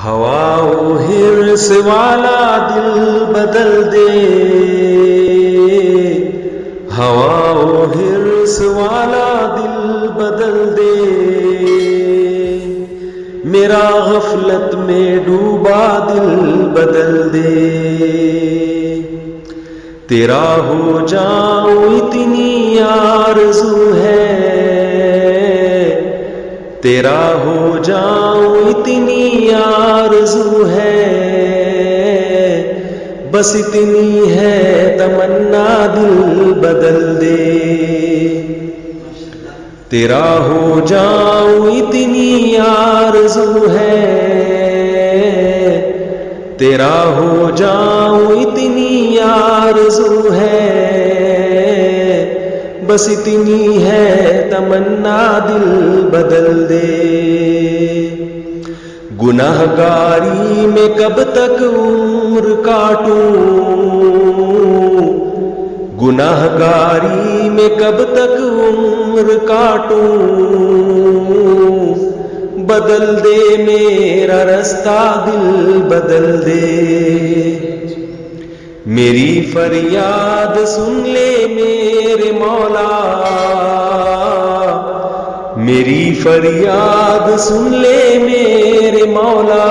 ہوا و حرص والا دل بدل دے، ہوا و حرص والا دل بدل دے، میرا غفلت میں ڈوبا دل بدل دے، تیرا ہو جاؤں اتنی آرزو ہے، تیرا ہو جاؤں اتنی آرزو ہے، بس اتنی ہے تمنا دل بدل دے، تیرا ہو جاؤں اتنی آرزو ہے، تیرا ہو جاؤں اتنی آرزو ہے، بس اتنی ہے تمنا دل بدل دے، گناہگاری میں کب تک عمر کاٹوں، گناہگاری میں کب تک عمر کاٹوں، بدل دے میرا رستہ دل بدل دے، میری فریاد سن لے میرے مولا، میری فریاد سن لے میرے مولا،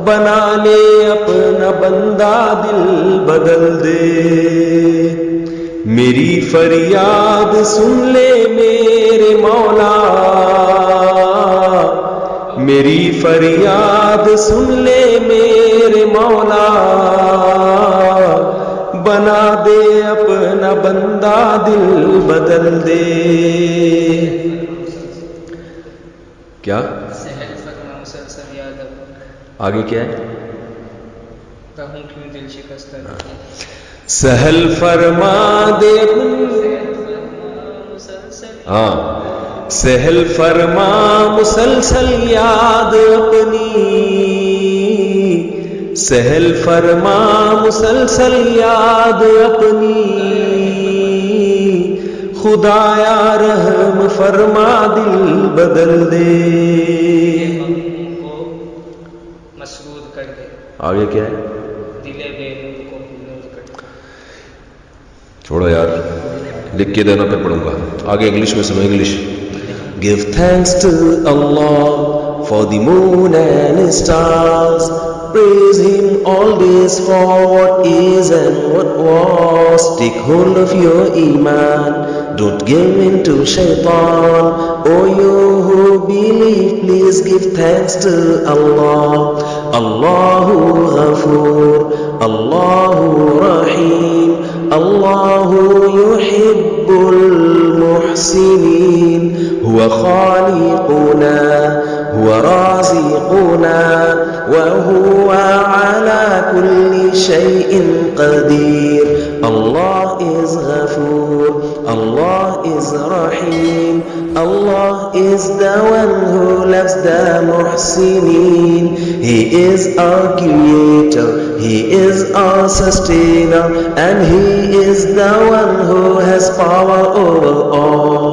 بنا لے اپنا بندہ دل بدل دے، میری فریاد سن لے میرے مولا، میری فریاد سن لے میرے مولا، بنا دے اپنا بندہ دل بدل دے۔ کیا سہل فرما مسلسل یاد آگے کیا ہے؟ کہوں کیوں دل شکستہ سہل فرما دے، ہاں سہل فرما مسلسل یاد اپنی، سہل فرما مسلسل یاد اپنی، خدایا رحم فرما دل بدل دے، کو مسرور کر دے، آگے کیا ہے؟ دل بے نور کو نور کر دے۔ چھوڑو یار، لکھ کے دینا پہ پڑھوں گا، آگے انگلش میں سنو، English. Give thanks to Allah for the moon and its stars. Praise Him always for what is and what was. Take hold of your Iman, don't give in to Shaitan. O you who believe, please give thanks to Allah. Allahu Ghafoor, Allahu Rahim, Allahu Yuhibbul Muhsinin. هو خالقنا، هو رازقنا، وهو على كل شيء قدير. Allah is Ghafoor, Allah is Rahim, Allah is the one who loves the Muhsinin. He is our creator, He is our sustainer, and He is the one who has power over all.